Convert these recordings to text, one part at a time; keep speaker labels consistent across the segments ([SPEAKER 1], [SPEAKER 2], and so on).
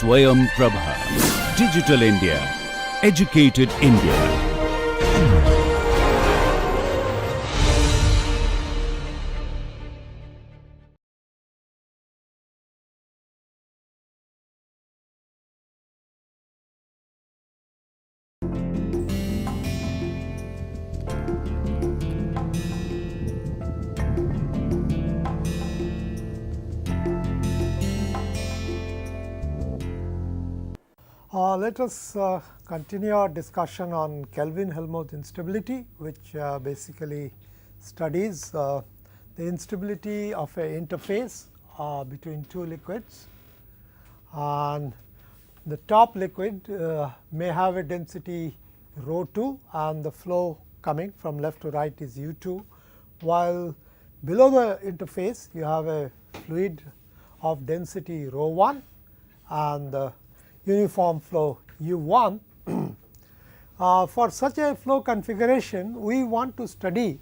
[SPEAKER 1] SwayamPrabha. Digital India. Educated India.
[SPEAKER 2] Let us continue our discussion on Kelvin-Helmholtz instability, which basically studies the instability of an interface between two liquids. And the top liquid may have a density rho 2 and the flow coming from left to right is u 2, while below the interface you have a fluid of density rho 1 and the uniform flow u 1. For such a flow configuration, we want to study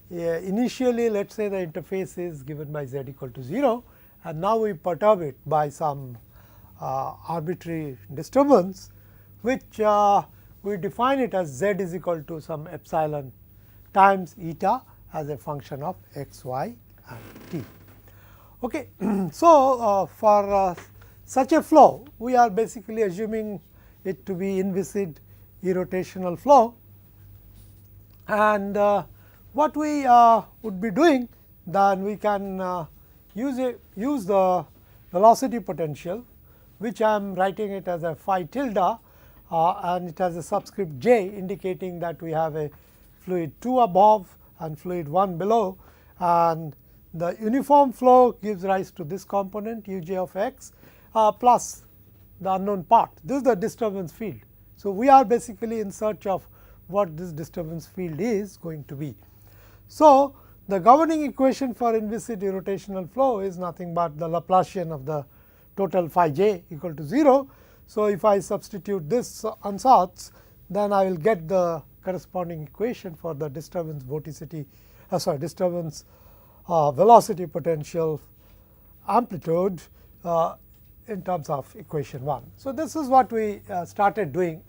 [SPEAKER 2] initially, let us say the interface is given by z equal to 0, and now we perturb it by some arbitrary disturbance, which we define it as z is equal to some epsilon times eta as a function of x, y and t. Okay. So, for such a flow, we are basically assuming it to be inviscid irrotational flow, and what we would be doing, then we can use the velocity potential, which I am writing it as a phi tilde, and it has a subscript j indicating that we have a fluid 2 above and fluid 1 below, and the uniform flow gives rise to this component u j of x plus the unknown part. This is the disturbance field. So, we are basically in search of what this disturbance field is going to be. So, the governing equation for inviscid irrotational flow is nothing but the Laplacian of the total phi j equal to 0. So, if I substitute this ansatz, then I will get the corresponding equation for the disturbance vorticity disturbance velocity potential amplitude in terms of equation 1. So, this is what we started doing.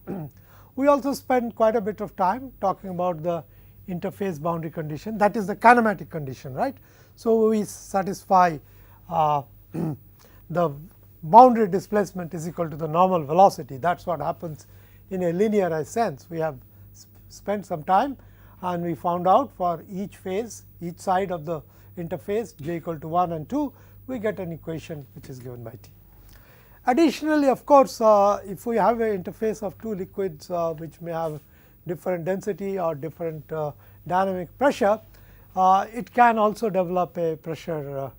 [SPEAKER 2] We also spent quite a bit of time talking about the interface boundary condition, that is the kinematic condition, right. So, we satisfy the boundary displacement is equal to the normal velocity. That is what happens in a linearized sense. We have spent some time and we found out for each phase, each side of the interface j equal to 1 and 2, we get an equation which is given by t. Additionally, of course, if we have an interface of two liquids which may have different density or different dynamic pressure, it can also develop a pressure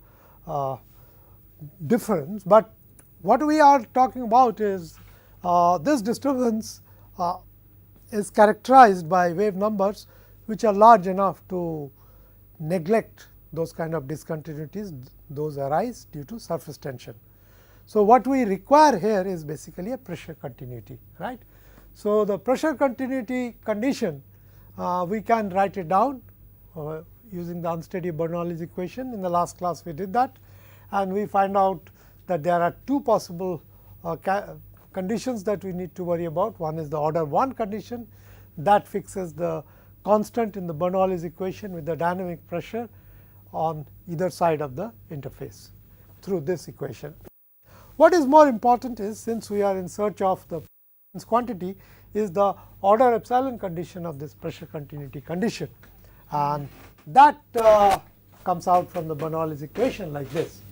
[SPEAKER 2] difference. But what we are talking about is this disturbance is characterized by wave numbers which are large enough to neglect those kind of discontinuities, those arise due to surface tension. So, what we require here is basically a pressure continuity, right. So, the pressure continuity condition we can write it down using the unsteady Bernoulli's equation. In the last class we did that, and we find out that there are two possible conditions that we need to worry about. One is the order 1 condition that fixes the constant in the Bernoulli's equation with the dynamic pressure on either side of the interface through this equation. What is more important is, since we are in search of the quantity, is the order epsilon condition of this pressure continuity condition, and that comes out from the Bernoulli's equation like this.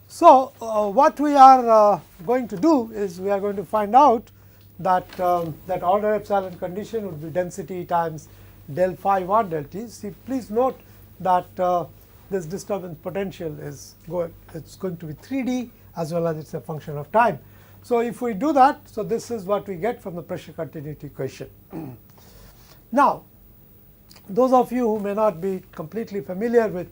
[SPEAKER 2] So, what we are going to do is we are going to find out that that order epsilon condition would be density times del phi 1 del t. See, please note that this disturbance potential is going to be 3D as well as it is a function of time. So, if we do that, so this is what we get from the pressure continuity equation. Now, those of you who may not be completely familiar with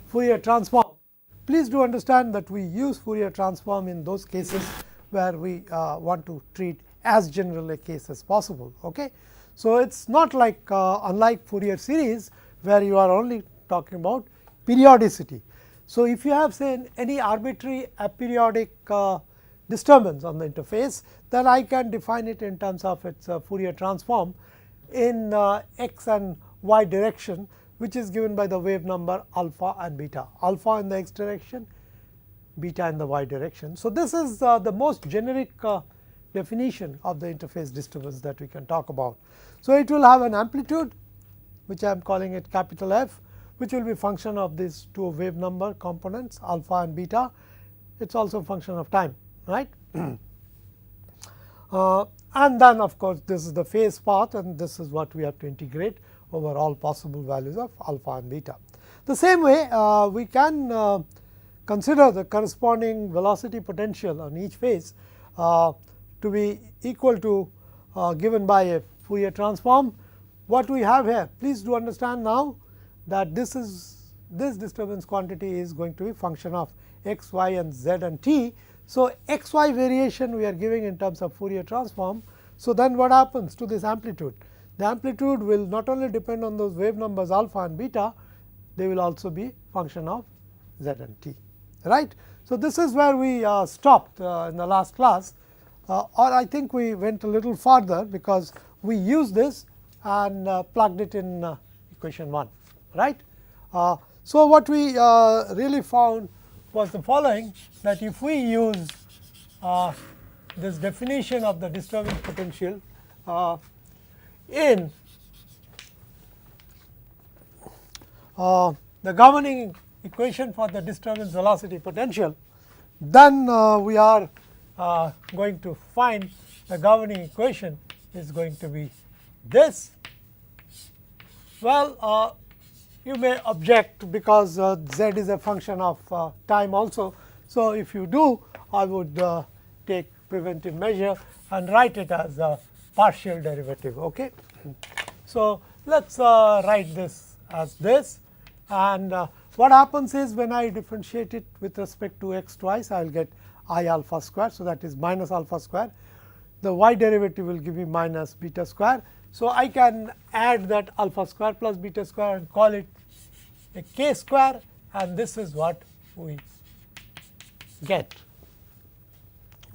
[SPEAKER 2] Fourier transform, please do understand that we use Fourier transform in those cases where we want to treat as general a case as possible. Okay? So, it is not like unlike Fourier series where you are only talking about periodicity. So, if you have say any arbitrary aperiodic disturbance on the interface, then I can define it in terms of its Fourier transform in x and y direction, which is given by the wave number alpha and beta, alpha in the x direction, beta in the y direction. So, this is the most generic definition of the interface disturbance that we can talk about. So, it will have an amplitude, which I am calling it capital F, which will be function of these two wave number components alpha and beta. It is also a function of time, right. And then of course, this is the phase path, and this is what we have to integrate over all possible values of alpha and beta. The same way we can consider the corresponding velocity potential on each phase to be equal to given by a Fourier transform. What we have here, please do understand now that this disturbance quantity is going to be function of x, y and z and t. So, x y variation we are giving in terms of Fourier transform. So, then what happens to this amplitude? The amplitude will not only depend on those wave numbers alpha and beta, they will also be function of z and t, right. So, this is where we stopped in the last class, or I think we went a little further, because we used this and plugged it in equation 1, right. So, what we really found was the following, that if we use this definition of the disturbance potential in the governing equation for the disturbance velocity potential, then we are going to find the governing equation is going to be this. Well, you may object, because z is a function of time also. So, if you do, I would take preventive measure and write it as a partial derivative. Okay. So, let us write this as this, and what happens is, when I differentiate it with respect to x twice, I will get I alpha square. So, that is minus alpha square. The y derivative will give me minus beta square. So, I can add that alpha square plus beta square and call it a k square, and this is what we get,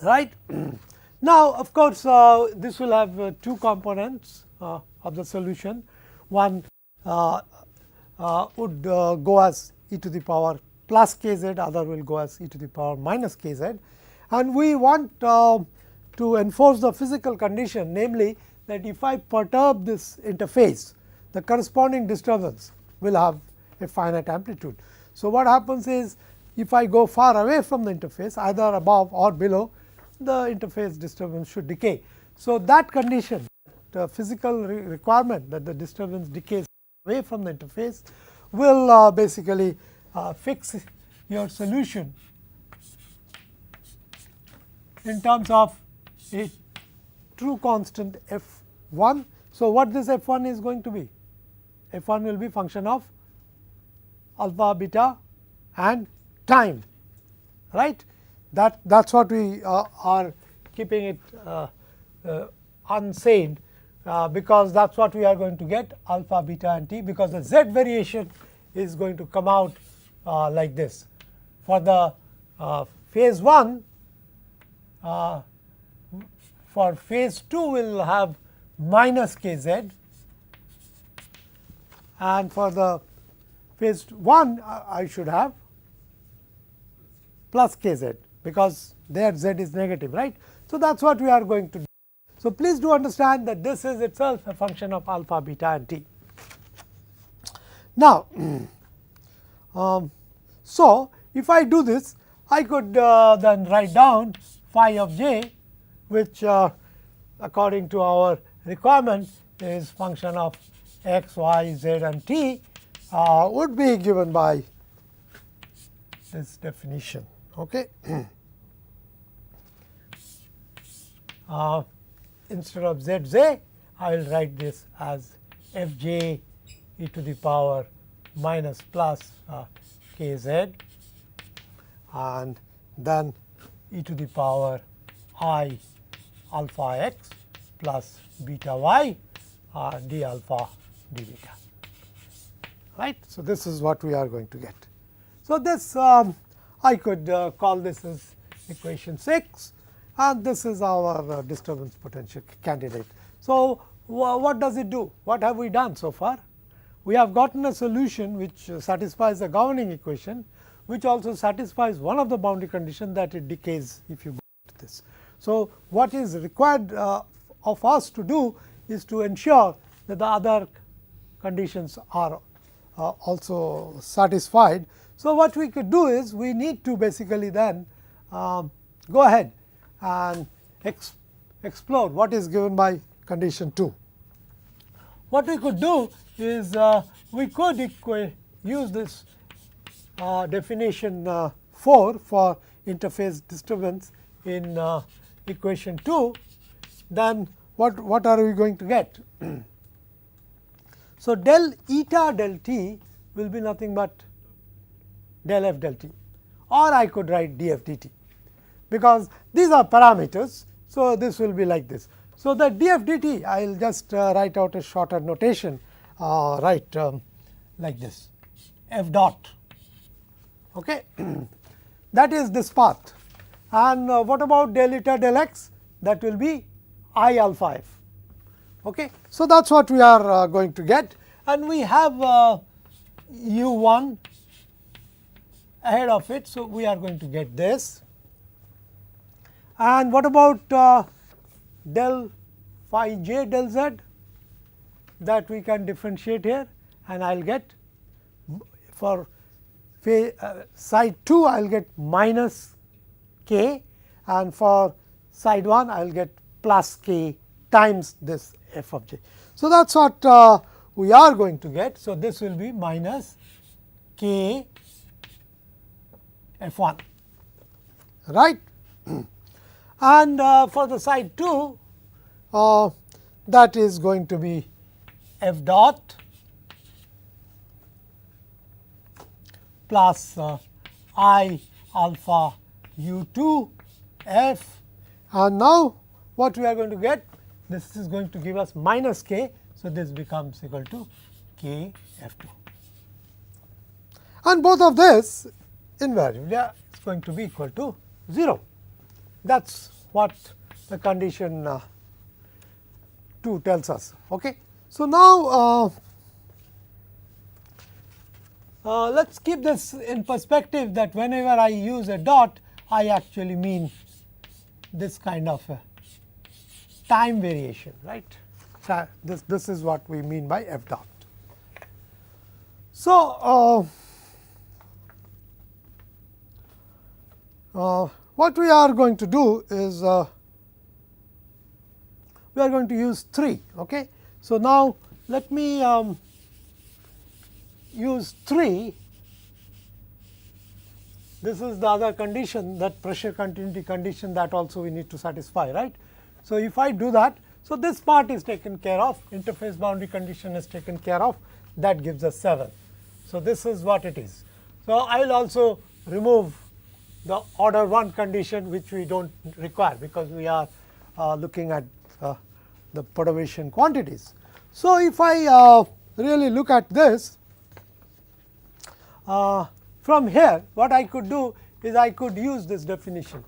[SPEAKER 2] right. Now, of course, this will have two components of the solution. One would go as e to the power plus k z, other will go as e to the power minus k z, and we want to enforce the physical condition, namely that if I perturb this interface, the corresponding disturbance will have a finite amplitude. So, what happens is, if I go far away from the interface, either above or below, the interface disturbance should decay. So, that condition, the physical requirement that the disturbance decays away from the interface, will basically fix your solution in terms of a true constant f1. So, what this f1 is going to be? F1 will be function of alpha, beta and time, right. That is what we are keeping it unsaid, because that is what we are going to get alpha, beta and t, because the z variation is going to come out like this. For the phase 1, for phase 2 we will have minus k z, and for the phase 1 I should have plus k z, because there z is negative, right. So, that is what we are going to do. So, please do understand that this is itself a function of alpha, beta and t. Now, so if I do this, I could then write down phi of j, which according to our requirement is function of x, y, z and t, would be given by this definition. Okay. Instead of z j, I will write this as f j e to the power minus plus k z, and then e to the power I alpha x plus beta y d alpha d beta, right. So, this is what we are going to get. So, this I could call this as equation 6. and this is our disturbance potential candidate. So, what does it do? What have we done so far? We have gotten a solution which satisfies the governing equation, which also satisfies one of the boundary conditions that it decays if you go to this. So, what is required of us to do is to ensure that the other conditions are also satisfied. So, what we could do is we need to basically then go ahead and explore what is given by condition 2. What we could do is we could use this definition 4 for interface disturbance in equation 2. Then what are we going to get? So, del eta del t will be nothing but del f del t, or I could write df dt, because these are parameters. So, this will be like this. So, the df dt I will just write out a shorter notation, like this, f dot, okay. That is this path. And what about del eta del x? That will be I alpha f. Okay. So, that is what we are going to get, and we have u 1 ahead of it. So, we are going to get this. And what about del phi j del z? That we can differentiate here, and I will get for side 2 I will get minus k, and for side 1 I will get plus k times this f of j. So, that is what we are going to get. So, this will be minus k f 1, right. And for the side 2, that is going to be f dot plus I alpha u 2 f, and now what we are going to get? This is going to give us minus k. So, this becomes equal to k f 2, and both of this invariably is going to be equal to 0. That is what the condition 2 tells us. Okay. So, now let us keep this in perspective, that whenever I use a dot, I actually mean this kind of time variation, right. So, this is what we mean by f dot. So, what we are going to do is we are going to use 3. Okay. So, now let me use 3. This is the other condition, that pressure continuity condition, that also we need to satisfy, right. So, if I do that, so this part is taken care of, interface boundary condition is taken care of, that gives us 7. So, this is what it is. So, I will also remove the order 1 condition, which we do not require, because we are looking at the perturbation quantities. So, if I really look at this from here, what I could do is I could use this definition,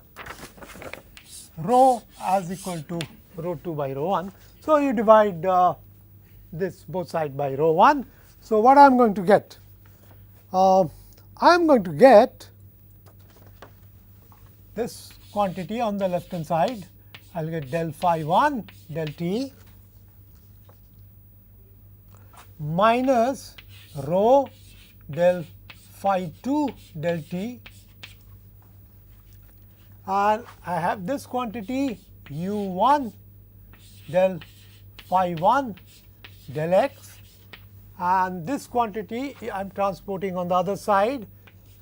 [SPEAKER 2] rho as equal to rho 2 by rho 1. So, you divide this both side by rho 1. So, what I am going to get? I am going to get this quantity on the left hand side. I will get del phi 1 del t minus rho del phi 2 del t, and I have this quantity u 1 del phi 1 del x, and this quantity I am transporting on the other side,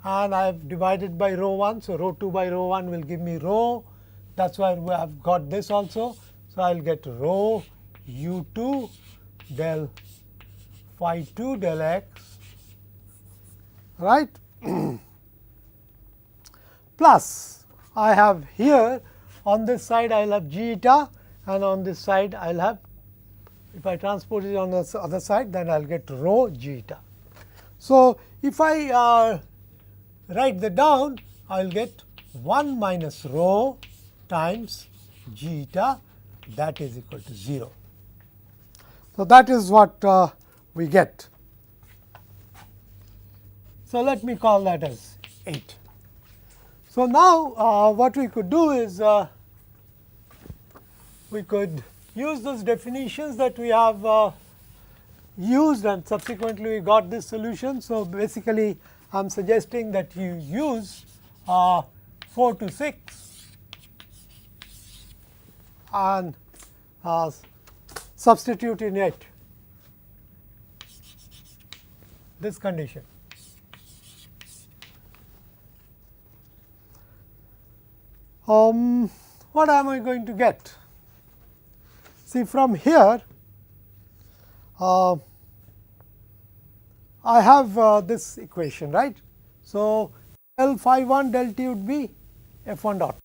[SPEAKER 2] and I have divided by rho 1. So, rho 2 by rho 1 will give me rho, that is why we have got this also. So, I will get rho u 2 del phi 2 del x, right, plus I have here on this side I will have g eta, and on this side I will have, if I transport it on the other side, then I will get rho g eta. So, if I write that down, I will get 1 minus rho times g eta, that is equal to 0. So, that is what we get. So, let me call that as 8. So, now what we could do is we could use those definitions that we have used, and subsequently we got this solution. So, basically I am suggesting that you use 4 to 6 and substitute in it this condition. What am I going to get? See, from here I have this equation, right. So, del phi 1 del t would be f 1 dot,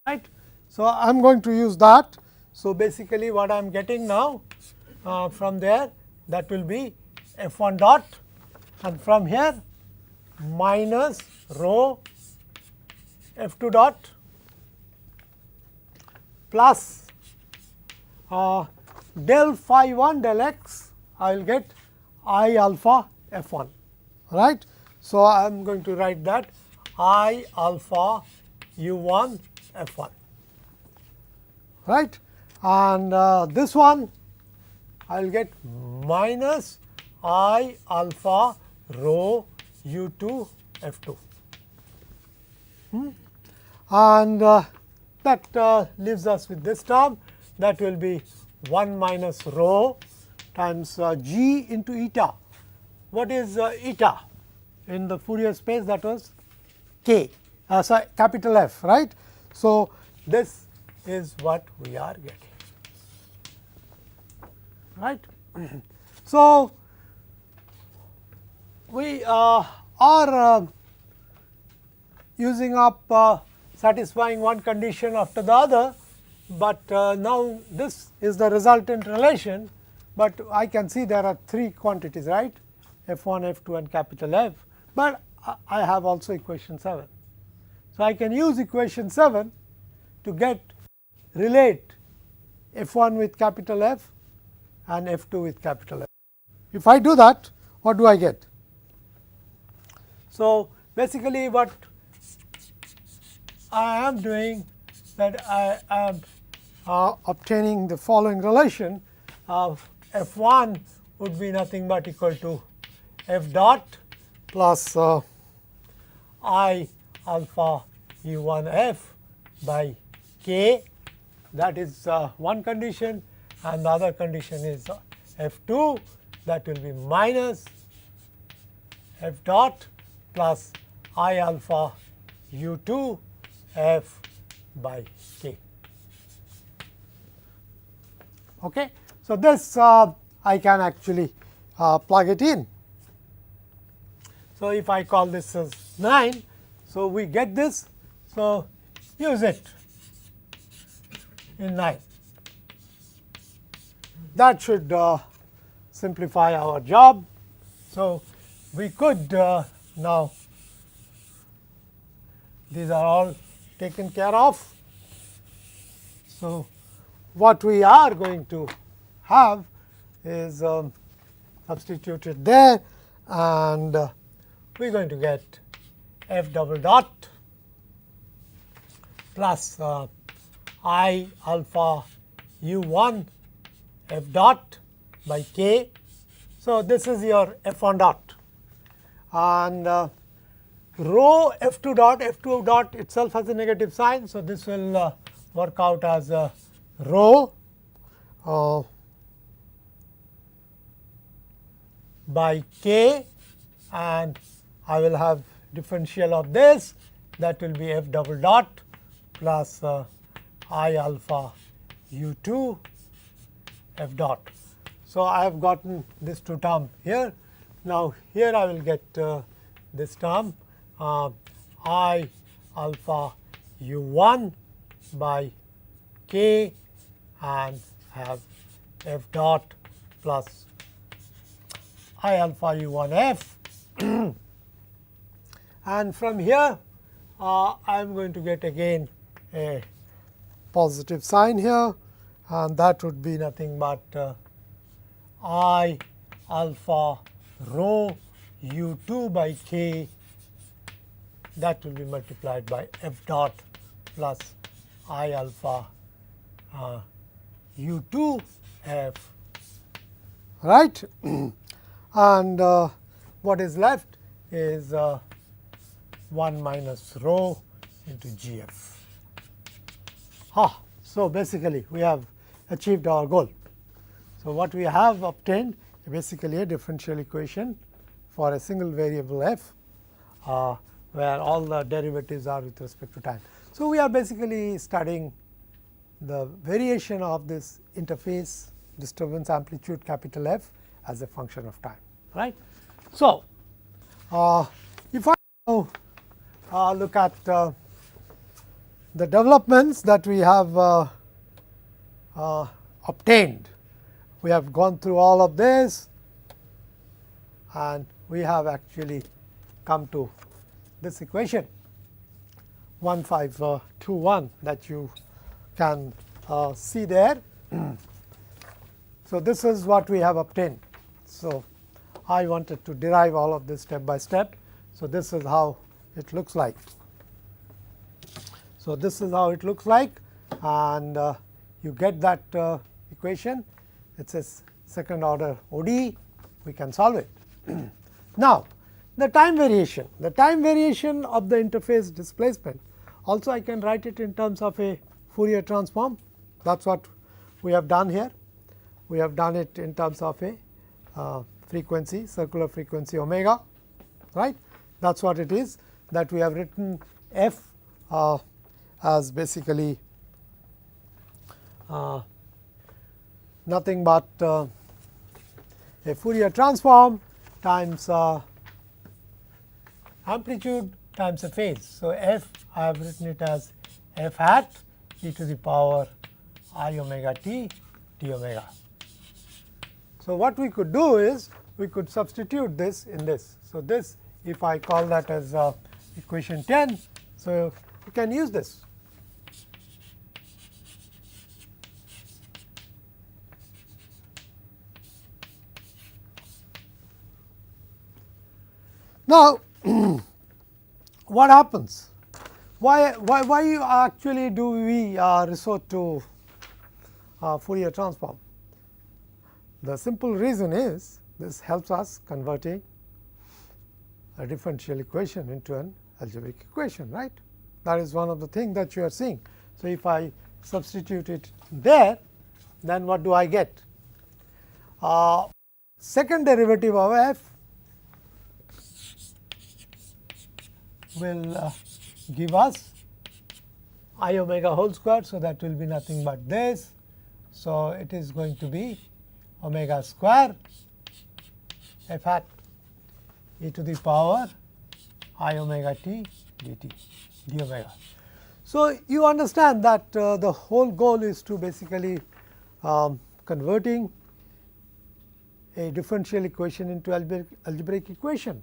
[SPEAKER 2] right. So, I am going to use that. So, basically what I am getting now from there, that will be f 1 dot, and from here minus rho f 2 dot plus del phi 1 del x, I will get I alpha f 1, right. So, I am going to write that I alpha u 1 f 1, right, and this one I will get minus I alpha rho u 2 f 2, and that leaves us with this term, that will be 1 minus rho times g into eta. What is eta in the Fourier space? That was k, sorry, capital F, right. So, this is what we are getting, right. So, we are using up satisfying one condition after the other, but now this is the resultant relation, but I can see there are 3 quantities, right, f 1, f 2 and capital F, but I have also equation 7. So, I can use equation 7 to relate f 1 with capital F and f 2 with capital F. If I do that, what do I get? So, basically what I am doing, that I am obtaining the following relation of f 1 would be nothing but equal to f dot plus I alpha u 1 f by k, that is one condition, and the other condition is f 2, that will be minus f dot plus I alpha u 2 f by k. Okay. So, this I can actually plug it in. So, if I call this as 9, so we get this. So, use it in 9. That should simplify our job. So, we could now, these are all taken care of. So, what we are going to have is substituted there, and we are going to get f double dot plus I alpha u 1 f dot by k. So, this is your f 1 dot, and rho f 2 dot itself has a negative sign. So, this will work out as rho by k, and I will have differential of this, that will be f double dot plus I alpha u 2 f dot. So, I have gotten this 2 term here. Now, here I will get this term I alpha u 1 by k, and have f dot plus I alpha u 1 f, and from here I am going to get again a positive sign here, and that would be nothing but I alpha rho u 2 by k, that will be multiplied by f dot plus I alpha u 2 f, right. And what is left is 1 minus rho into g f. So, basically we have achieved our goal. So, what we have obtained basically a differential equation for a single variable f, where all the derivatives are with respect to time. So, we are basically studying the variation of this interface disturbance amplitude capital F as a function of time, right. So, if I now look at the developments that we have obtained, we have gone through all of this and we have actually come to this equation 1521 that you can see there. So, this is what we have obtained. So, I wanted to derive all of this step by step. So, this is how it looks like. So, this is how it looks like, and you get that equation. It is second order ODE, we can solve it. Now, the time variation of the interface displacement, also I can write it in terms of a Fourier transform. That is what we have done here. We have done it in terms of a frequency, circular frequency omega, right. That is what it is, that we have written f as basically nothing but a Fourier transform times amplitude times a phase. So, f I have written it as f hat e to the power I omega t d omega. So, what we could do is we could substitute this in this. So, this if I call that as equation 10. So, you can use this. Now, what happens? Why actually do we resort to Fourier transform? The simple reason is this helps us converting a differential equation into an algebraic equation, right. That is one of the things that you are seeing. So, if I substitute it there, then what do I get? Second derivative of f will give us I omega whole square. So, that will be nothing but this. So, it is going to be omega square f hat e to the power I omega t dt d omega. So, you understand that the whole goal is to basically converting a differential equation into algebraic equation.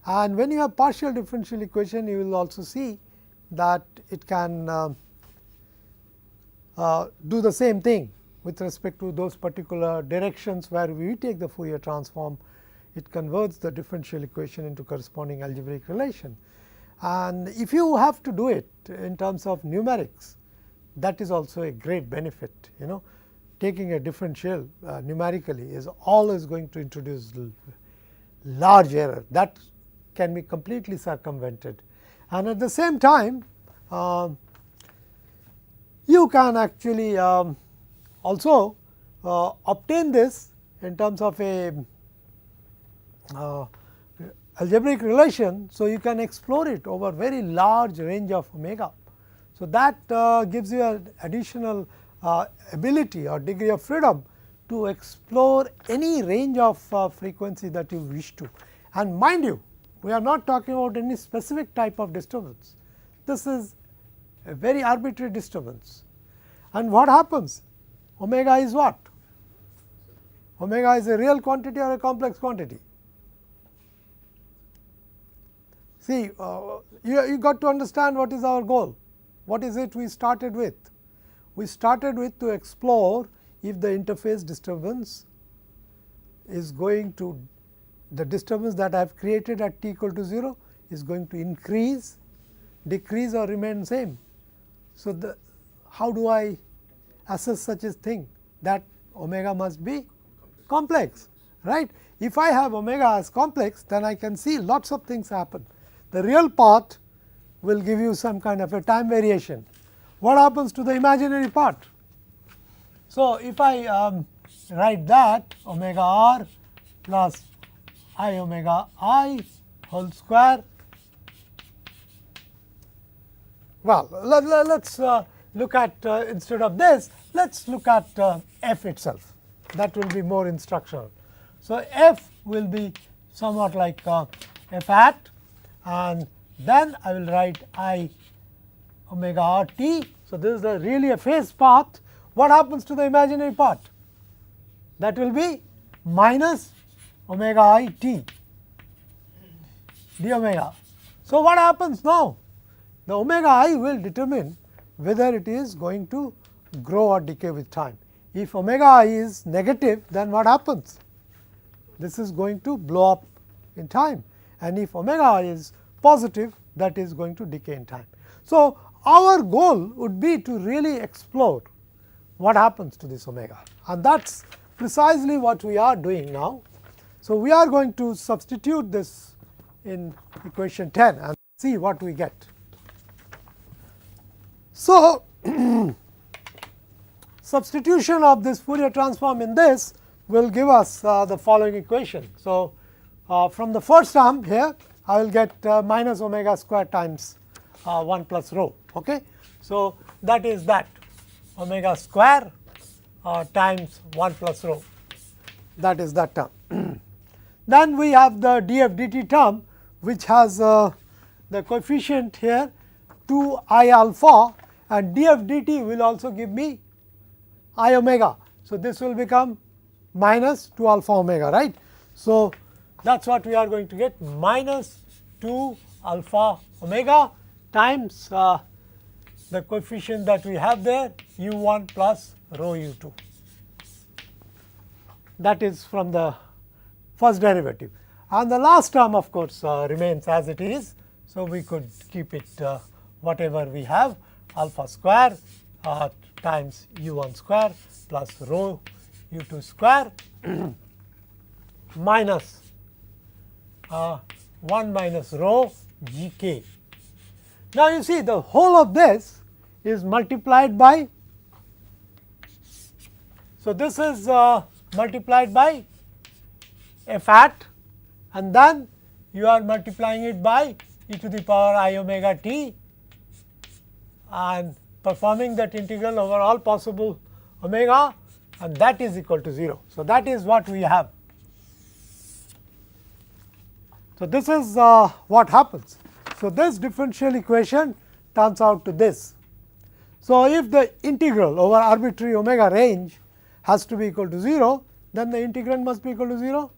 [SPEAKER 2] And when you have partial differential equation, you will also see that it can do the same thing with respect to those particular directions where we take the Fourier transform. It converts the differential equation into corresponding algebraic relation. And if you have to do it in terms of numerics, that is also a great benefit. Taking a differential numerically is always going to introduce large error that can be completely circumvented. And at the same time, you can actually also obtain this in terms of a algebraic relation. So, you can explore it over very large range of omega. So, that gives you an additional ability or degree of freedom to explore any range of frequency that you wish to. And mind you, we are not talking about any specific type of disturbance. This is a very arbitrary disturbance. And what happens? Omega is what? Omega is a real quantity or a complex quantity? See, you got to understand what is our goal. What is it we started with? we started with to explore if the interface disturbance is going to, the disturbance that I have created at t equal to 0 is going to increase, decrease or remain same. So, how do I assess such a thing? That omega must be complex, right. If I have omega as complex, then I can see lots of things happen. The real part will give you some kind of a time variation. What happens to the imaginary part? So, if I write that omega r plus I omega I whole square. Well, let us look at instead of this, let us look at f itself, that will be more instructional. So, f will be somewhat like f hat, and then I will write I omega r t. So, this is really a phase path. What happens to the imaginary part? That will be minus omega I t d omega. So, what happens now? The omega I will determine whether it is going to grow or decay with time. If omega I is negative, then what happens? This is going to blow up in time, and if omega I is positive, that is going to decay in time. So, our goal would be to really explore what happens to this omega, and that is precisely what we are doing now. So, we are going to substitute this in equation 10 and see what we get. So, substitution of this Fourier transform in this will give us the following equation. So, from the first term here I will get minus omega square times 1 plus rho. Okay. So, that is that omega square times 1 plus rho, that is that term. Then we have the df dt term, which has the coefficient here 2 I alpha, and df dt will also give me I omega. So, this will become minus 2 alpha omega, right. So, that is what we are going to get, minus 2 alpha omega times the coefficient that we have there u 1 plus rho u 2. That is from the first derivative, and the last term of course remains as it is. So, we could keep it whatever we have, alpha square times u 1 square plus rho u 2 square minus 1 minus rho g k. Now, you see the whole of this is multiplied by, so this is multiplied by f hat, and then you are multiplying it by e to the power I omega t and performing that integral over all possible omega, and that is equal to 0. So, that is what we have. So, this is what happens. So, this differential equation turns out to this. So, if the integral over arbitrary omega range has to be equal to 0, then the integrand must be equal to 0,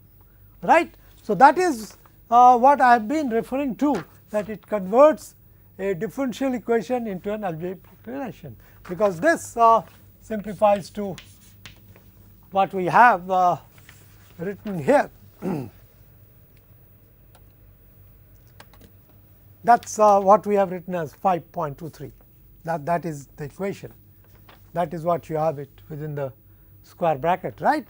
[SPEAKER 2] right. So, that is what I have been referring to, that it converts a differential equation into an algebraic relation, because this simplifies to what we have written here. That is what we have written as 5.23, that is the equation, that is what you have it within the square bracket, right.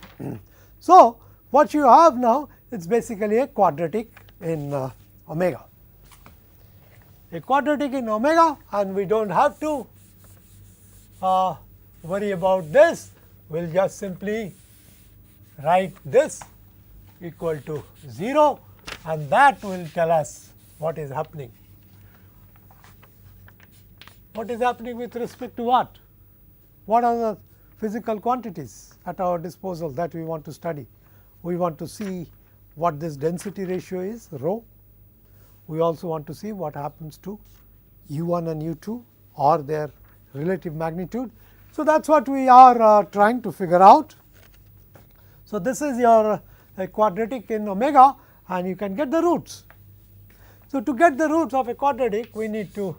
[SPEAKER 2] So, what you have now, it is basically a quadratic in omega, a quadratic in omega, and we do not have to worry about this. We will just simply write this equal to 0, and that will tell us what is happening. What is happening with respect to what? What are the physical quantities at our disposal that we want to study? We want to see what this density ratio is, rho. We also want to see what happens to u 1 and u 2 or their relative magnitude. So, that is what we are trying to figure out. So, this is your quadratic in omega, and you can get the roots. So, to get the roots of a quadratic, we need to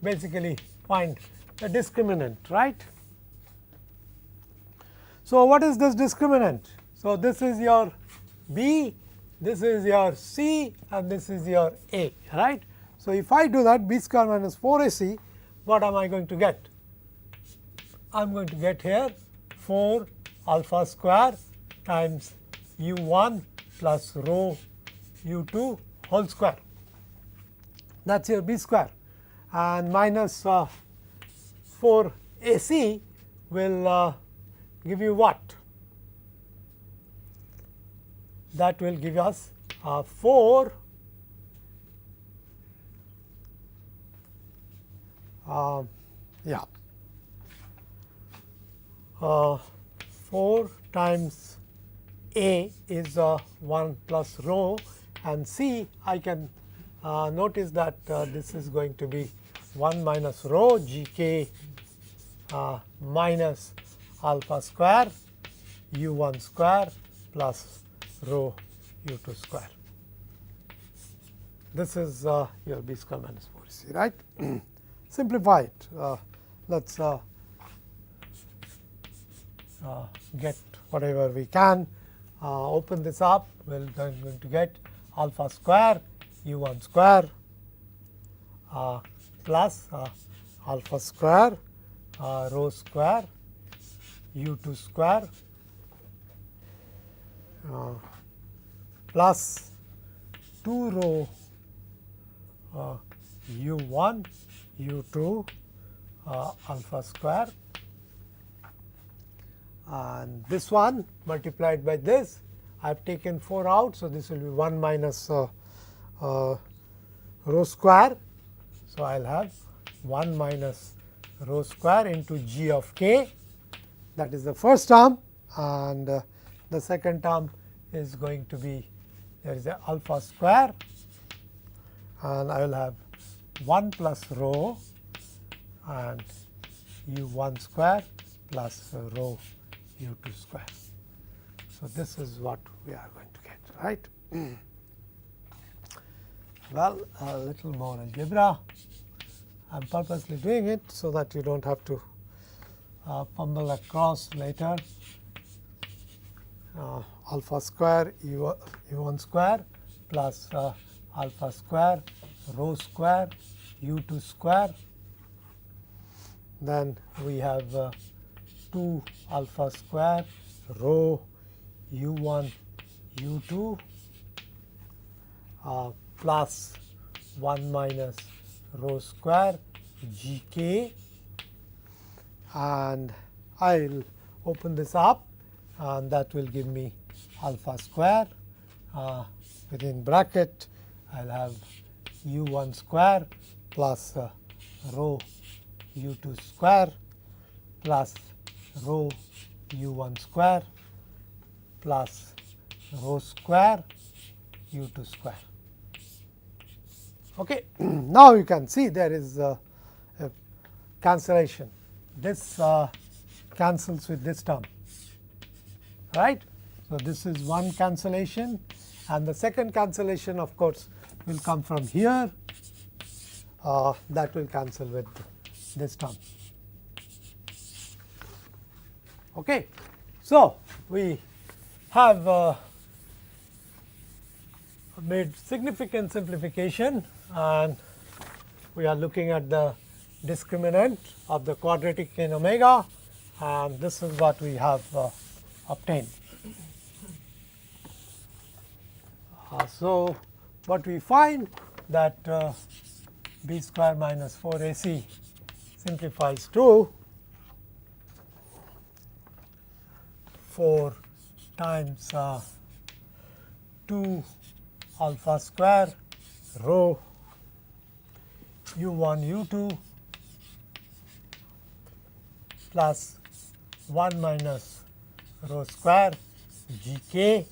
[SPEAKER 2] basically find a discriminant, right. So, what is this discriminant? So, this is your B, this is your C and this is your A, right. So, if I do that B square minus 4 AC, what am I going to get? I am going to get here 4 alpha square times u 1 plus rho u 2 whole square. That is your B square, and minus 4 AC will give you what? That will give us 4 4 times A is 1 plus rho, and C I can notice that this is going to be 1 minus rho g k minus alpha square u 1 square plus rho u 2 square. This is your B square minus 4 AC, right. Simplify it. Let us get whatever we can. Open this up, we are going to get alpha square u 1 square plus alpha square rho square u 2 square plus 2 rho u 1 u 2 alpha square, and this one multiplied by this, I have taken 4 out. So, this will be 1 minus rho square. So, I will have 1 minus rho square into g of k, that is the first term, and the second term is going to be, there is a alpha square, and I will have 1 plus rho and u 1 square plus rho u 2 square. So, this is what we are going to get, right. Well, a little more algebra. I am purposely doing it so that you do not have to fumble across later. Alpha square u 1 square plus alpha square rho square u 2 square. Then we have 2 alpha square rho u 1 u 2 plus 1 minus rho square g k, and I will open this up, and that will give me alpha square within bracket. I will have u 1 square plus rho u 2 square plus rho u 1 square plus rho square u 2 square. Okay. Now, you can see there is a cancellation. This cancels with this term, right. So, this is one cancellation, and the second cancellation of course will come from here, that will cancel with this term. Okay. So, we have made significant simplification, and we are looking at the discriminant of the quadratic in omega, and this is what we have obtained. So, what we find that b square minus 4 AC simplifies to 4 times 2 alpha square rho u 1 u 2 plus 1 minus rho square g k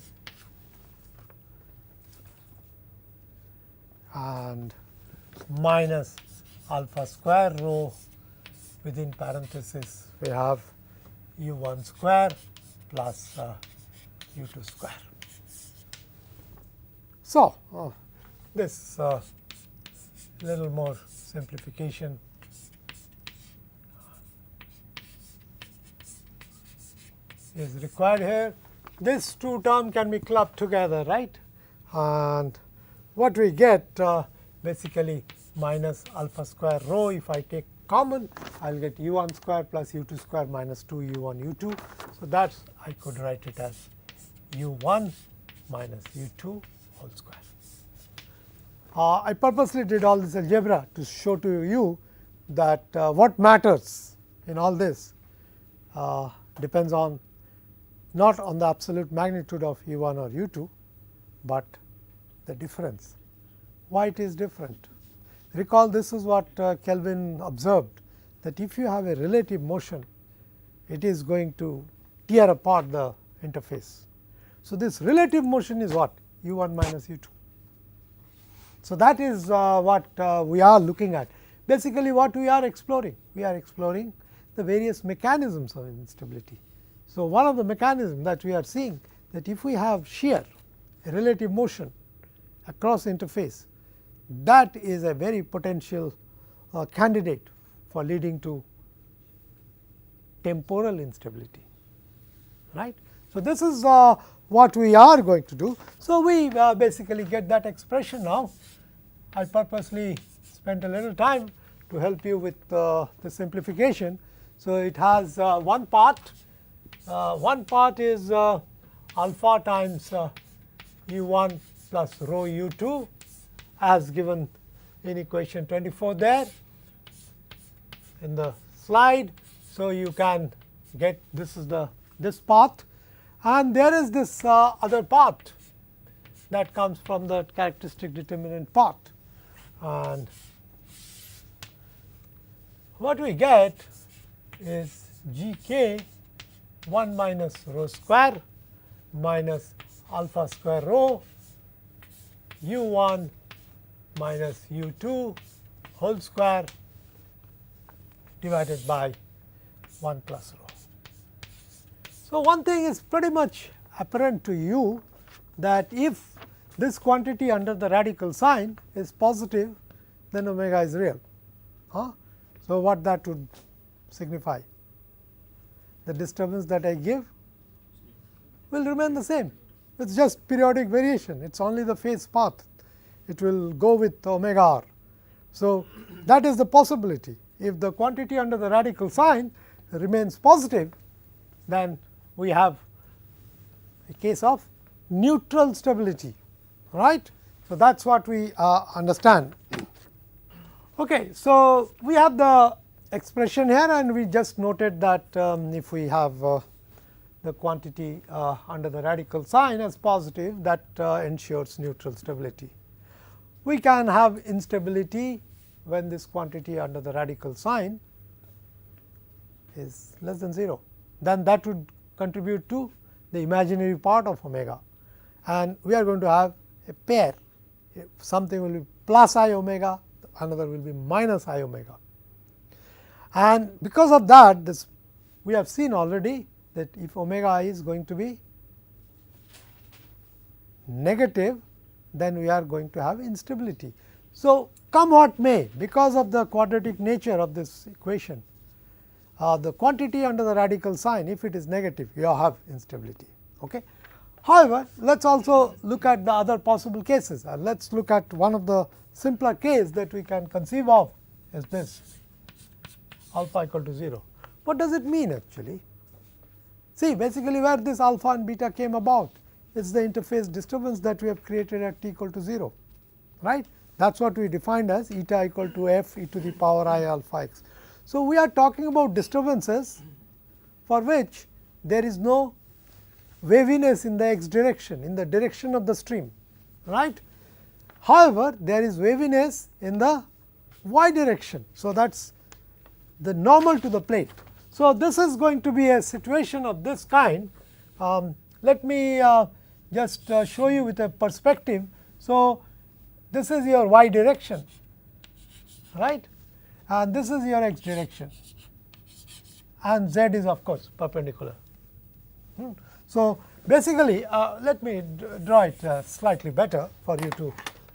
[SPEAKER 2] and minus alpha square rho, within parenthesis we have u 1 square plus u 2 square. So, this little more simplification is required here. This two term can be clubbed together, right, and what we get basically minus alpha square rho. If I take common, I will get u1 square plus u2 square minus 2 u1 u2. So, that is I could write it as u1 minus u2 whole square. I purposely did all this algebra to show to you that what matters in all this depends on not on the absolute magnitude of u1 or u2, but the difference. Why it is different? Recall, this is what Kelvin observed, that if you have a relative motion, it is going to tear apart the interface. So, this relative motion is what? u1 minus u2. So, that is what we are looking at. Basically, what we are exploring? We are exploring the various mechanisms of instability. So, one of the mechanisms that we are seeing, that if we have shear, a relative motion across interface, that is a very potential candidate for leading to temporal instability, right. So, this is what we are going to do. So, we basically get that expression now. I purposely spent a little time to help you with the simplification. So, it has one part is alpha times u1 plus rho u2 as given in equation 24 there in the slide. So, you can get this path, and there is this other path that comes from the characteristic determinant path. And what we get is g k 1 minus rho square minus alpha square rho u1 minus u2 whole square divided by 1 plus rho. So, one thing is pretty much apparent to you, that if this quantity under the radical sign is positive, then omega is real. So, what that would signify? The disturbance that I give will remain the same. It is just periodic variation, it is only the phase path, it will go with omega r. So, that is the possibility. If the quantity under the radical sign remains positive, then we have a case of neutral stability, right. So, that is what we understand. Okay, so, we have the expression here, and we just noted that if we have the quantity under the radical sign as positive, that ensures neutral stability. We can have instability when this quantity under the radical sign is less than 0, then that would contribute to the imaginary part of omega, and we are going to have a pair, something will be plus I omega, another will be minus I omega. And because of that, this we have seen already that if omega I is going to be negative, then we are going to have instability. So, come what may, because of the quadratic nature of this equation, the quantity under the radical sign, if it is negative, you have instability. Okay. However, let us also look at the other possible cases, and let us look at one of the simpler case that we can conceive of is this, alpha equal to 0. What does it mean actually? See, basically where this alpha and beta came about, it is the interface disturbance that we have created at t equal to 0, right. That is what we defined as eta equal to f e to the power I alpha x. So, we are talking about disturbances for which there is no waviness in the x direction, in the direction of the stream, right. However, there is waviness in the y direction. So, that is the normal to the plate. So, this is going to be a situation of this kind. Let me just show you with a perspective. So, this is your y direction, right, and this is your x direction, and z is of course perpendicular. So, basically let me draw it slightly better for you to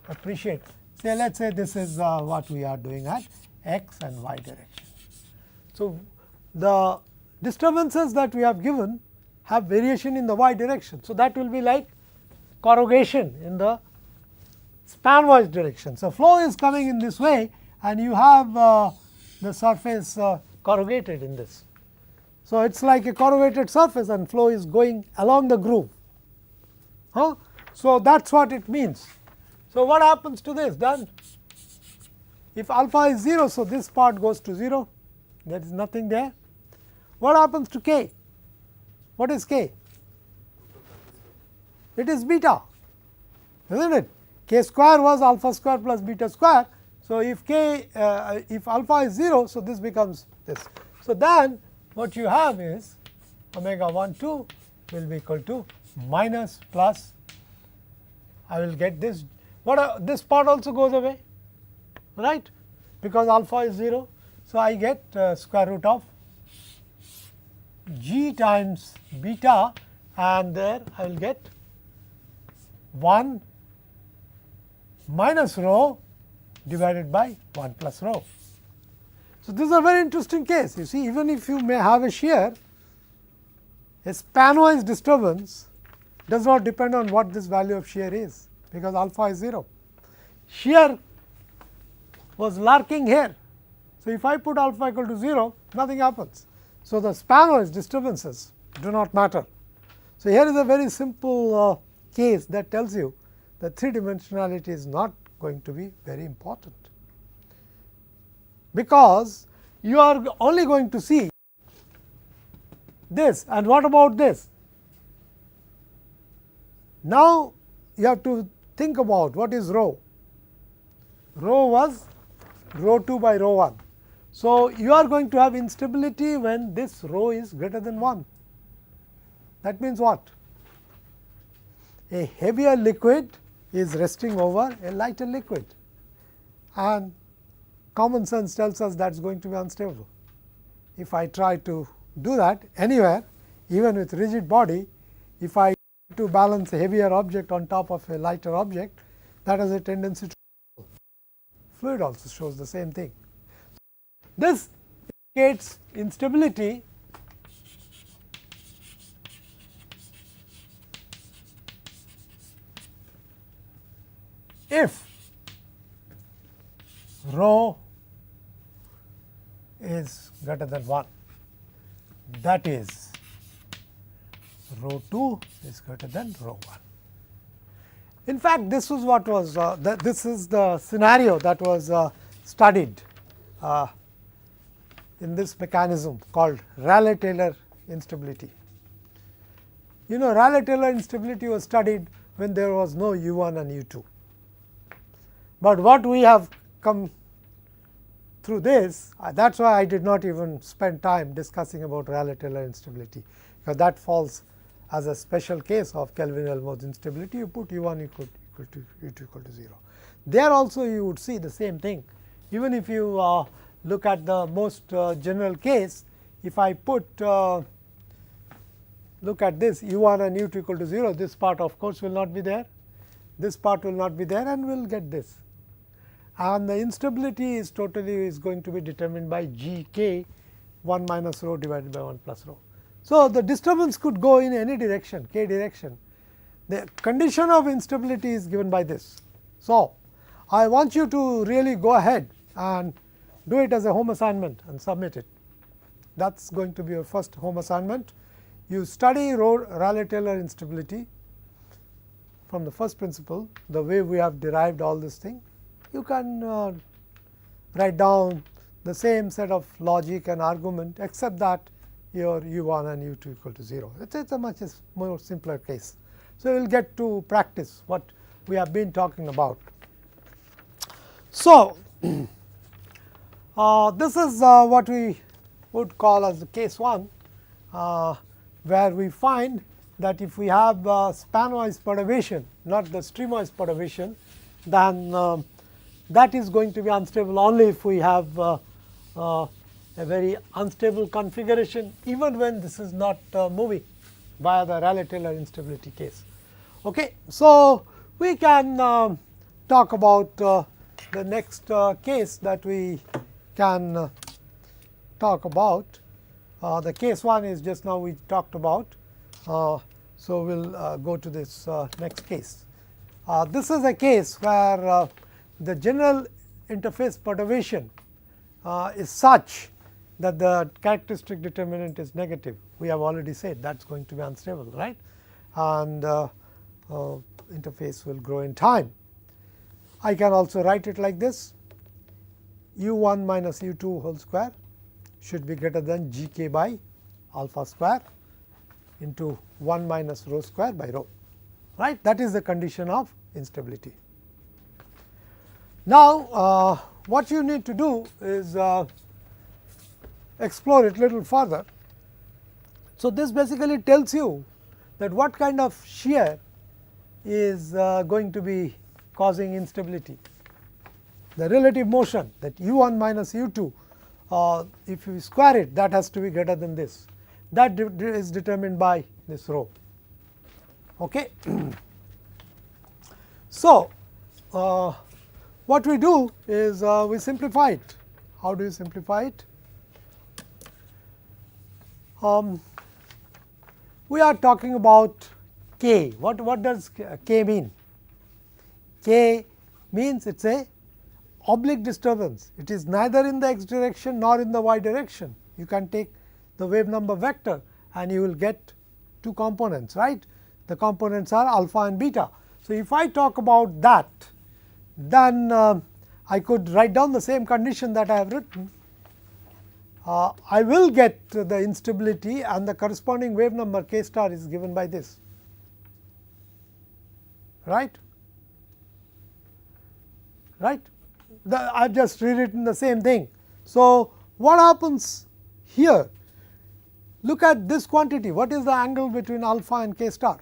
[SPEAKER 2] appreciate. Say, let us say this is what we are doing at x and y direction. So, the disturbances that we have given have variation in the y direction. So, that will be like corrugation in the spanwise direction. So, flow is coming in this way and you have the surface corrugated in this. So, it is like a corrugated surface and flow is going along the groove. So, that is what it means. So, what happens to this then? If alpha is 0, so this part goes to 0, there is nothing there. What happens to k? What is k? It is beta, is not it? K square was alpha square plus beta square. So, if if alpha is 0, so this becomes this. So, then what you have is omega 1 2 will be equal to minus plus, I will get this, this part also goes away, right, because alpha is 0. So, I get square root of g times beta, and there I will get 1 minus rho divided by 1 plus rho. So, this is a very interesting case. You see, even if you may have a shear, a spanwise disturbance does not depend on what this value of shear is, because alpha is 0. Shear was lurking here. So, if I put alpha equal to 0, nothing happens. So, the spanwise disturbances do not matter. So, here is a very simple case that tells you that 3 dimensionality is not going to be very important, because you are only going to see this, and what about this? Now, you have to think about what is rho. Rho was rho 2 by rho 1. So, you are going to have instability when this rho is greater than 1. That means what? A heavier liquid is resting over a lighter liquid, and common sense tells us that is going to be unstable. If I try to do that anywhere, even with rigid body, if I to balance a heavier object on top of a lighter object, that has a tendency to fall. Fluid also shows the same thing. This indicates instability if rho is greater than 1, that is rho 2 is greater than rho 1. In fact, this was what was this is the scenario that was studied in this mechanism called Rayleigh-Taylor instability. You know, Rayleigh-Taylor instability was studied when there was no U1 and U2. But what we have come through this, that is why I did not even spend time discussing about Rayleigh-Taylor instability, because that falls as a special case of Kelvin-Helmholtz instability. You put U1 equal to U2 equal to 0. There also you would see the same thing. Even if you look at the most general case, if I put look at this U1 and U2 equal to 0, this part of course will not be there, this part will not be there, and we will get this. And the instability is going to be determined by g k 1 minus rho divided by 1 plus rho. So, the disturbance could go in any direction, k direction. The condition of instability is given by this. So, I want you to really go ahead and do it as a home assignment and submit it. That is going to be your first home assignment. You study Rayleigh-Taylor instability from the first principle, the way we have derived all this thing. You can write down the same set of logic and argument, except that your U1 and U2 equal to 0. It is a much more simpler case. So, we will get to practice what we have been talking about. So, this is what we would call as the case 1, where we find that if we have spanwise perturbation, not the streamwise perturbation, then that is going to be unstable only if we have a very unstable configuration, even when this is not moving via the Rayleigh-Taylor instability case. Okay. So, we can talk about the next case that we can talk about. The case 1 is just now we talked about. So, we will go to this next case. This is a case where the general interface perturbation is such that the characteristic determinant is negative. We have already said that is going to be unstable, right, and interface will grow in time. I can also write it like this: u 1 minus u 2 whole square should be greater than g k by alpha square into 1 minus rho square by rho, right. That is the condition of instability. Now, what you need to do is explore it little further. So, this basically tells you that what kind of shear is going to be causing instability. The relative motion, that u 1 minus u 2, if you square it, that has to be greater than this. That is determined by this rho. Okay. So, what we do is we simplify it. How do you simplify it? We are talking about k. What does k mean? K means it is a oblique disturbance. It is neither in the x direction nor in the y direction. You can take the wave number vector and you will get two components, right. The components are alpha and beta. So, if I talk about that, then I could write down the same condition that I have written. I will get the instability, and the corresponding wave number k star is given by this, right. Right. I have just rewritten the same thing. So, what happens here? Look at this quantity. What is the angle between alpha and k star?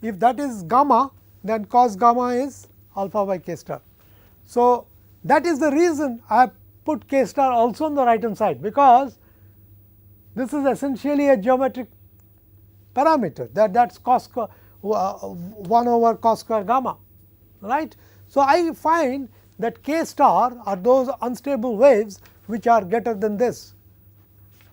[SPEAKER 2] If that is gamma, then cos gamma is alpha by k star. So, that is the reason I have put k star also on the right hand side, because this is essentially a geometric parameter, that is cos 1 over cos square gamma, right. So, I find that k star are those unstable waves which are greater than this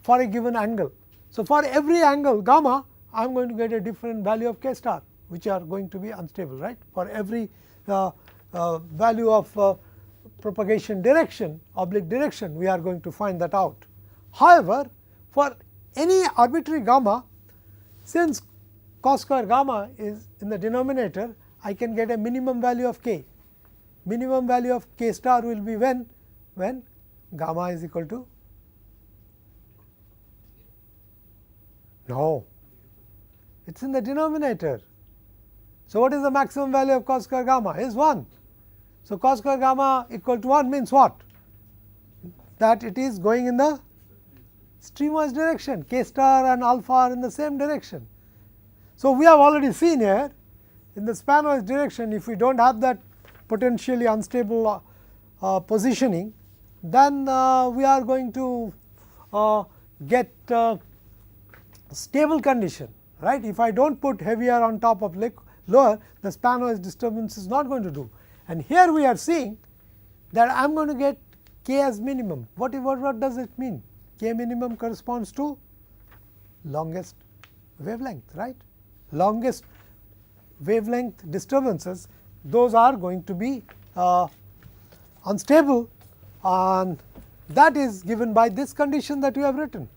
[SPEAKER 2] for a given angle. So, for every angle gamma, I am going to get a different value of k star, which are going to be unstable, right. For every value of propagation direction, oblique direction, we are going to find that out. However, for any arbitrary gamma, since cos square gamma is in the denominator, I can get a minimum value of k. Minimum value of k star will be when gamma is equal to, no, it is in the denominator. So, what is the maximum value of cos square gamma? Is 1. So, cos square gamma equal to 1 means what? That it is going in the streamwise direction, k star and alpha are in the same direction. So, we have already seen here in the spanwise direction, if we do not have that potentially unstable positioning, then we are going to get stable condition, right. If I do not put heavier on top of lower, the spanwise disturbance is not going to do. And here we are seeing that I am going to get k as minimum. What does it mean? K minimum corresponds to longest wavelength, right. Longest wavelength disturbances, those are going to be unstable, and that is given by this condition that we have written.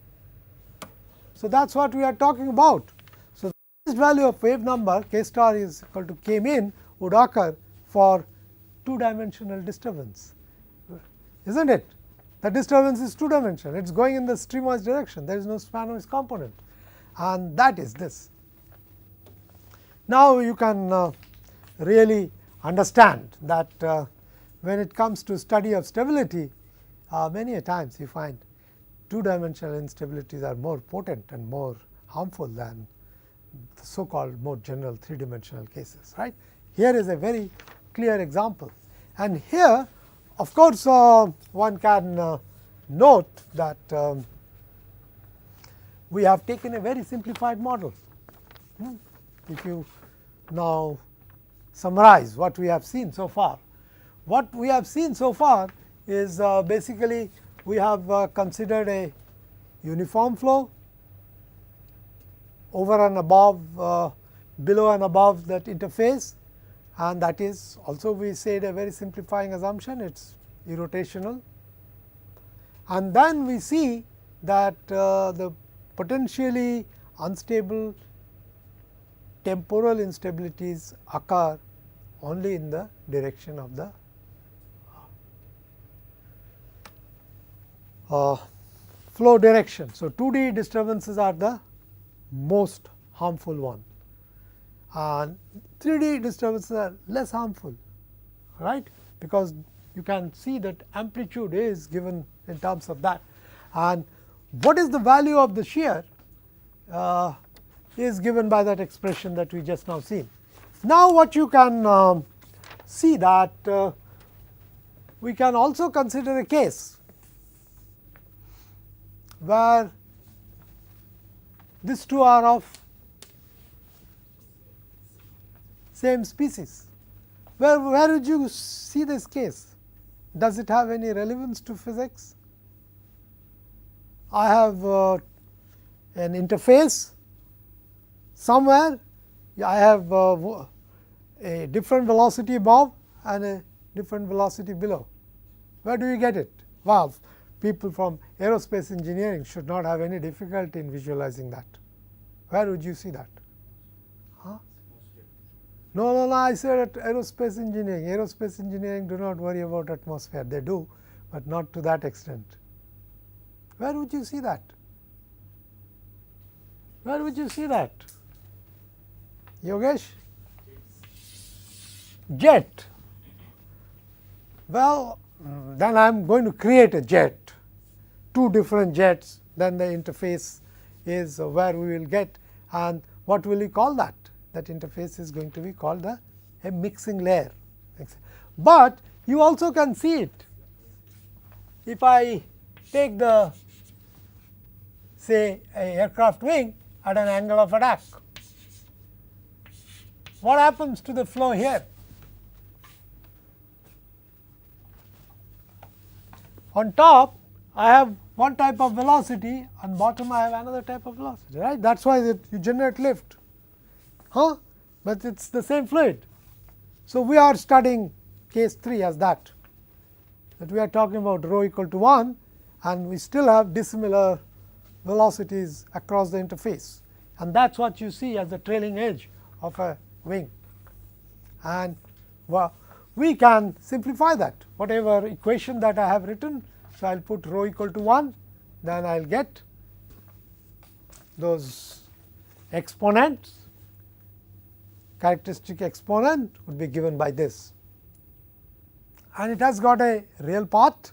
[SPEAKER 2] So, that is what we are talking about. So, this value of wave number k star is equal to k min would occur for two dimensional disturbance, is not it? The disturbance is two dimensional, it is going in the streamwise direction, there is no spanwise component, and that is this. Now, you can really understand that when it comes to study of stability, many a times you find two dimensional instabilities are more potent and more harmful than the so called more general three dimensional cases, right. Here is a very clear example, and here of course, one can note that we have taken a very simplified model. If you now summarize what we have seen so far, what we have seen so far is basically we have considered a uniform flow, over and above, below and above that interface, and that is also we said a very simplifying assumption, it is irrotational. And then we see that the potentially unstable temporal instabilities occur only in the direction of the flow direction. So, 2D disturbances are the most harmful one, and 3D disturbances are less harmful, right, because you can see that amplitude is given in terms of that. And what is the value of the shear is given by that expression that we just now seen. Now, what you can see that we can also consider a case where these two are of same species. Where would you see this case? Does it have any relevance to physics? I have an interface somewhere, I have a different velocity above and a different velocity below. Where do you get it? Well, people from aerospace engineering should not have any difficulty in visualizing that. Where would you see that? Huh? No, I said at aerospace engineering. Aerospace engineering do not worry about atmosphere. They do, but not to that extent. Where would you see that? Where would you see that? Yogesh? Jet. Well, then I am going to create a jet, two different jets, then the interface is where we will get, and what will we call that? That interface is going to be called a mixing layer. But you also can see it. If I take the say a aircraft wing at an angle of attack, what happens to the flow here? On top I have one type of velocity, on bottom I have another type of velocity, right. That is why you generate lift, but it is the same fluid. So, we are studying case 3 as that we are talking about rho equal to 1, and we still have dissimilar velocities across the interface, and that is what you see as the trailing edge of a wing. And we can simplify that, whatever equation that I have written. So, I will put rho equal to 1, then I will get those exponents, characteristic exponent would be given by this, and it has got a real part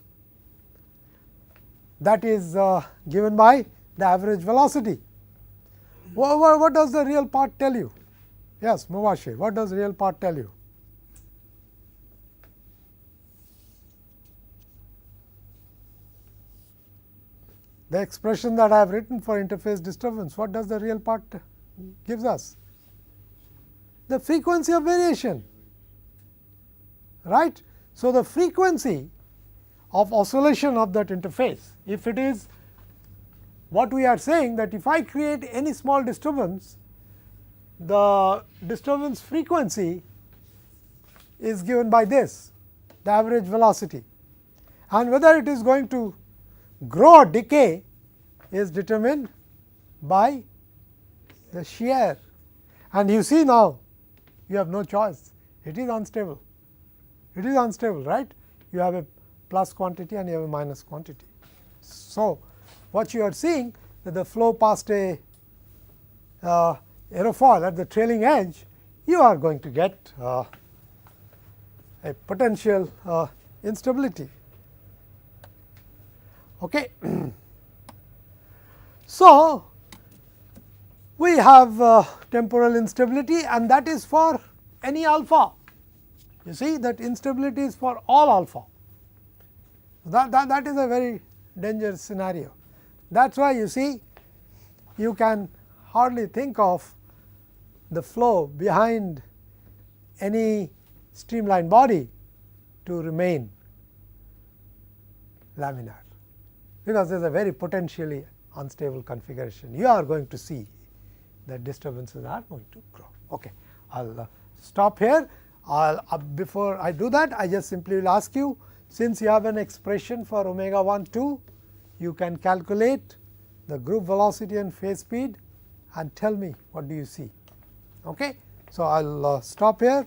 [SPEAKER 2] that is given by the average velocity. What does the real part tell you? Yes, Mubashir, what does real part tell you? The expression that I have written for interface disturbance, what does the real part gives us? The frequency of variation, right. So, the frequency of oscillation of that interface, if it is what we are saying, that if I create any small disturbance, the disturbance frequency is given by this, the average velocity, and whether it is going to grow or decay is determined by the shear. And you see now, you have no choice, it is unstable. It is unstable, right? You have a plus quantity and you have a minus quantity. So, what you are seeing that the flow past a aerofoil at the trailing edge, you are going to get a potential instability. Okay. So, we have temporal instability, and that is for any alpha. You see that instability is for all alpha. That is a very dangerous scenario. That is why you see you can hardly think of the flow behind any streamlined body to remain laminar, because there is a very potentially unstable configuration. You are going to see the disturbances are going to grow. Okay. I will stop here. Before I do that, I just simply will ask you, since you have an expression for omega 1 2, you can calculate the group velocity and phase speed and tell me what do you see. Okay. So, I will stop here.